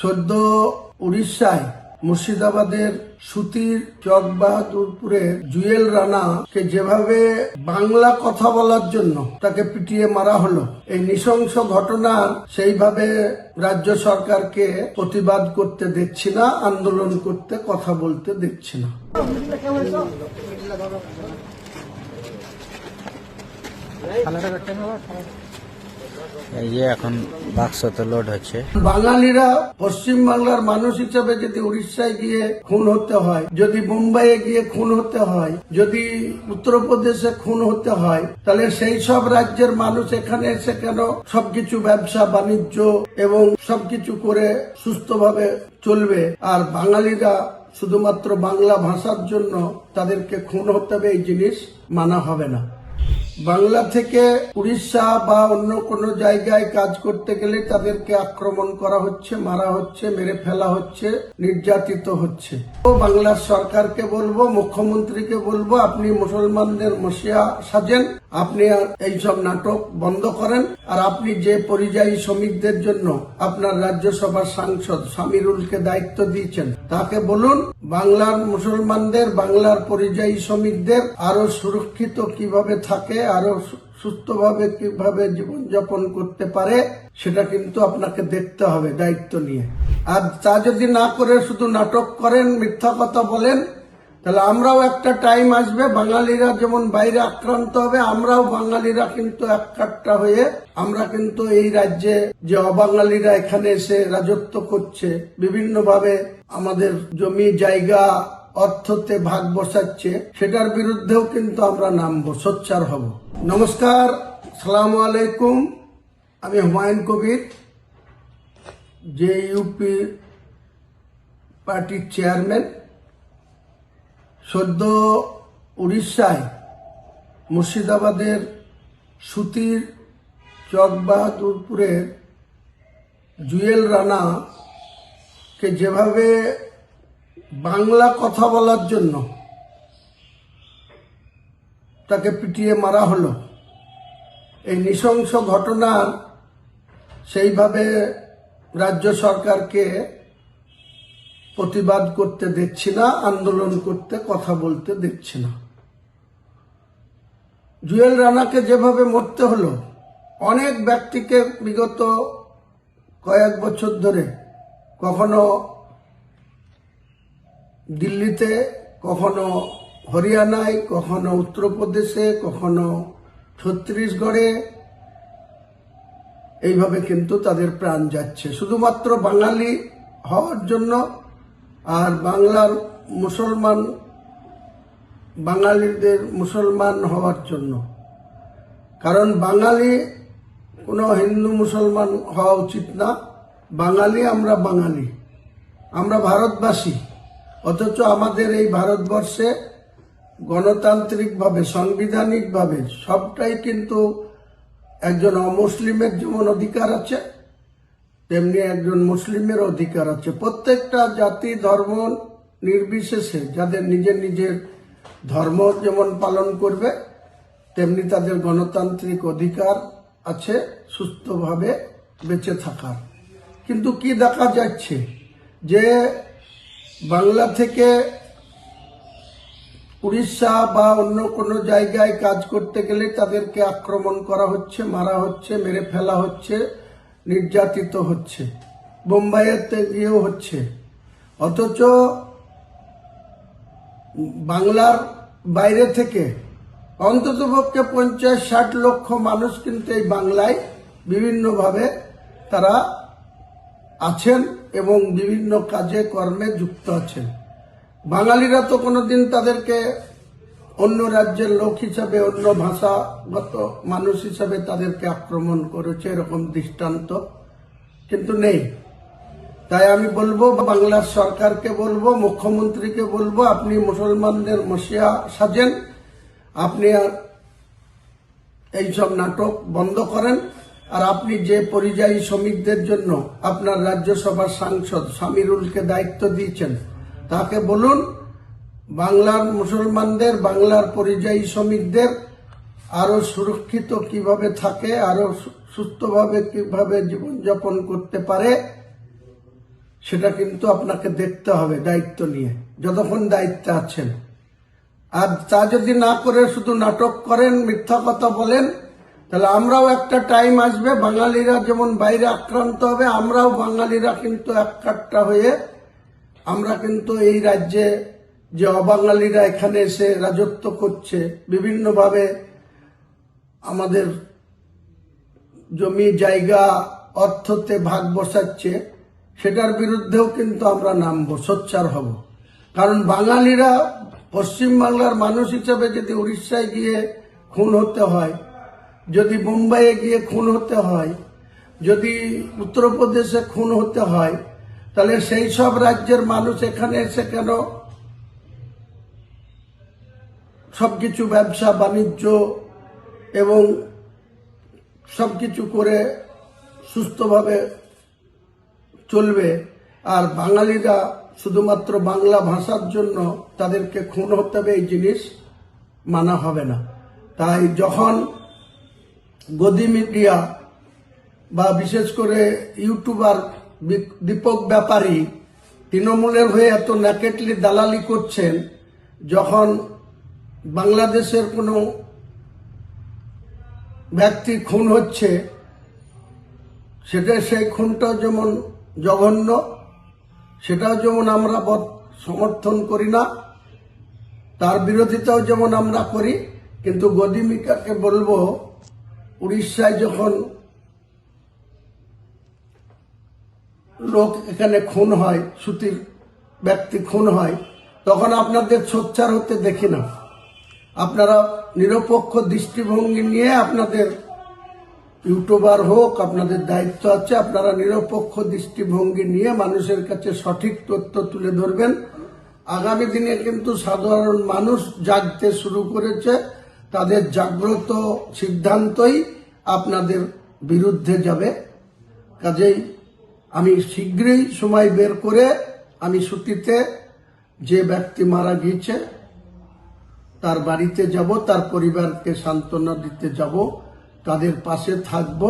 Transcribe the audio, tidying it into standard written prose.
সদ্য উড়িষ্যায় মুর্শিদাবাদের সুতির চকবাহাদুরপুরে জুয়েল রানাকে যেভাবে বাংলা কথা বলার জন্য তাকে পিটিয়ে মারা হলো, এই নৃশংস ঘটনার সেইভাবে রাজ্য সরকারকে প্রতিবাদ করতে দেখছি না, আন্দোলন করতে, কথা বলতে দেখছি না। এই যে এখন বাক্স তো লোড হচ্ছে। বাঙালিরা পশ্চিম বাংলার মানুষ হিসেবে যদি উড়িষ্যায় গিয়ে খুন হতে হয়, যদি মুম্বাইয়ে গিয়ে খুন হতে হয়, যদি উত্তরপ্রদেশে খুন হতে হয়, তাহলে সেই সব রাজ্যের মানুষ এখানে এসে কেন সবকিছু ব্যবসা বাণিজ্য এবং সবকিছু করে সুস্থভাবে চলবে, আর বাঙালিরা শুধুমাত্র বাংলা ভাষার জন্য তাদেরকে খুন হতে হবে, এই জিনিস মানা হবে না। বাংলা থেকে উড়িষ্যা বা অন্য কোনো জায়গায় কাজ করতে গেলে তাদেরকে আক্রমণ করা হচ্ছে, মারা হচ্ছে, মেরে ফেলা হচ্ছে, নির্যাতিত হচ্ছে। বাংলার সরকারকে বলবো, মুখ্যমন্ত্রীকে বলবো, আপনি মুসলমানদের মসিয়া সাজেন, আপনি এইসব নাটক বন্ধ করেন, আর আপনি যে পরিযায়ী শ্রমিকদের জন্য আপনার রাজ্যসভার সাংসদ সামিরুলকে দায়িত্ব দিয়েছেন, তাকে বলুন বাংলার মুসলমানদের, বাংলার পরিযায়ী শ্রমিকদের আরো সুরক্ষিত কিভাবে থাকে, আরো সুস্থভাবে কিভাবে জীবনযাপন করতে পারে, সেটা কিন্তু আপনাকে দেখতে হবে দায়িত্ব নিয়ে। আর তা যদি না করে শুধু নাটক করেন, মিথ্যা কথা বলেন, তাহলে আমরাও একটা টাইম আসবে, বাঙালিরা যেমন বাইরে আক্রান্ত হবে, আমরাও বাঙালিরা কিন্তু এককাট্টা হয়ে আমরা কিন্তু এই রাজ্যে যে অবাঙালিরা এখানে এসে রাজত্ব করছে, বিভিন্ন ভাবে আমাদের জমি জায়গা অর্থতে ভাগ বসাচ্ছে, সেটার বিরুদ্ধেও কিন্তু আমরা নামবো, সোচ্চার হব। নমস্কার, সালামু আলাইকুম। আমি হুমায়ুন কবির, যে ইউপি পার্টির চেয়ারম্যান। সদ্য উড়িষ্যায় মুর্শিদাবাদের সুতির চকবাহাদুরপুরের জুয়েল রানাকে যেভাবে বাংলা কথা বলার জন্য তাকে পিটিয়ে মারা হলো, এই নৃশংস ঘটনার সেইভাবে রাজ্য সরকারকে প্রতিবাদ করতে দেখছি না, আন্দোলন করতে, কথা বলতে দেখছি না। জুয়েল রানাকে যেভাবে মরতে হলো, অনেক ব্যক্তিকে বিগত কয়েক বছর ধরে কখনো দিল্লিতে, কখনো হরিয়ানায়, কখনো উত্তরপ্রদেশে, কখনো ছত্তিশগড়ে এইভাবে কিন্তু তাদের প্রাণ যাচ্ছে শুধুমাত্র বাঙালি হওয়ার জন্য, আর বাংলার মুসলমান, বাঙালিদের মুসলমান হওয়ার জন্য। কারণ বাঙালি কোনো হিন্দু মুসলমান হওয়া উচিত না, বাঙালি আমরা, বাঙালি আমরা ভারতবাসী। অথচ আমাদের এই ভারতবর্ষে গণতান্ত্রিকভাবে, সাংবিধানিকভাবে সবটাই কিন্তু একজন অমুসলিমের যেমন অধিকার আছে, তেমনি একজন মুসলিমের অধিকার আছে। প্রত্যেকটা জাতি ধর্ম নির্বিশেষে যাদের নিজের নিজের ধর্ম যেমন পালন করবে, তেমনি তাদের গণতান্ত্রিক অধিকার আছে সুস্থভাবে বেঁচে থাকার। কিন্তু কি দেখা যাচ্ছে, যে বাংলা থেকে উড়িষ্যা বা অন্য কোনো জায়গায় কাজ করতে গেলে তাদেরকে আক্রমণ করা হচ্ছে, মারা হচ্ছে, মেরে ফেলা হচ্ছে, নির্যাতিত হচ্ছে, বোম্বাইতে গিয়েও হচ্ছে। অথচ বাংলার বাইরে থেকে অন্ততপক্ষে 50-60 লক্ষ মানুষ কিন্তু এই বাংলায় বিভিন্নভাবে তারা আছেন এবং বিভিন্ন কাজে কর্মে যুক্ত আছেন। বাঙালিরা তো কোনোদিন তাদেরকে অন্য রাজ্যের লোক হিসাবে, অন্য ভাষাগত মানুষ হিসাবে তাদেরকে আক্রমণ করেছে, এরকম দৃষ্টান্ত কিন্তু নেই। তাই আমি বলবো, বাংলার সরকারকে বলবো, মুখ্যমন্ত্রীকে বলবো, আপনি মুসলমানদের মসিয়া সাজেন, আপনি এইসব নাটক বন্ধ করেন, আর আপনি যে পরিযায়ী শ্রমিকদের জন্য আপনার রাজ্যসভার সাংসদ সামিরুলকে দায়িত্ব দিয়েছেন, তাকে বলুন বাংলার মুসলমানদের, বাংলার পরিযায়ী শ্রমিকদের আরো সুরক্ষিত কিভাবে থাকে, আরো সুস্থভাবে কিভাবে জীবনযাপন করতে পারে, সেটা কিন্তু আপনাকে দেখতে হবে দায়িত্ব নিয়ে, যতক্ষণ দায়িত্বে আছেন। আর তা যদি না করে শুধু নাটক করেন, মিথ্যা কথা বলেন, তাহলে আমরাও একটা টাইম আসবে, বাঙালিরা যেমন বাইরে আক্রান্ত হবে, আমরাও বাঙালিরা কিন্তু একটা হয়ে আমরা কিন্তু এই রাজ্যে যে অবাঙালিরা এখানে এসে রাজত্ব করছে, বিভিন্নভাবে আমাদের জমি জায়গা অর্থতে ভাগ বসাচ্ছে, সেটার বিরুদ্ধেও কিন্তু আমরা নামবো, সোচ্চার হব। কারণ বাঙালিরা পশ্চিমবাংলার মানুষ হিসেবে যদি উড়িষ্যায় গিয়ে খুন হতে হয়, যদি মুম্বাইয়ে গিয়ে খুন হতে হয়, যদি উত্তরপ্রদেশে খুন হতে হয়, তাহলে সেই সব রাজ্যের মানুষ এখানে এসে কেন সবকিছু ব্যবসা বাণিজ্য এবং সবকিছু করে সুস্থভাবে চলবে, আর বাঙালিরা শুধুমাত্র বাংলা ভাষার জন্য তাদেরকে খুন হতে হবে, এই জিনিস মানা হবে না। তাই যখন গদি মিডিয়া বা বিশেষ করে ইউটিউবার দীপক ব্যাপারী তৃণমূলের হয়ে এত ন্যাকেটলি দালালি করছেন, যখন বাংলাদেশের কোনো ব্যক্তি খুন হচ্ছে, সেটা সেই খুনটা যেমন জঘন্য, সেটাও যেমন আমরা সমর্থন করি না, তার বিরোধিতাও যেমন আমরা করি। কিন্তু গদি মিডিয়াকে বলবো, উড়িষ্যায় যখন লোক এখানে খুন হয়, সুতির ব্যক্তি খুন হয়, তখন আপনাদের সোচ্চার হতে দেখি না। আপনারা নিরপেক্ষ দৃষ্টিভঙ্গি নিয়ে, আপনাদের ইউটিউবার হোক, আপনাদের দায়িত্ব আছে, আপনারা নিরপেক্ষ দৃষ্টিভঙ্গি নিয়ে মানুষের কাছে সঠিক তথ্য তুলে ধরবেন। আগামী দিনে কিন্তু সাধারণ মানুষ জাগতে শুরু করেছে, তাদের জাগ্রত সিদ্ধান্তই আপনাদের বিরুদ্ধে যাবে। কাজেই আমি শীঘ্রই সময় বের করে আমি সুতিতে যে ব্যক্তি মারা গিয়েছে তার বাড়িতে যাব, তার পরিবারকে সান্ত্বনা দিতে যাব, তাদের পাশে থাকব।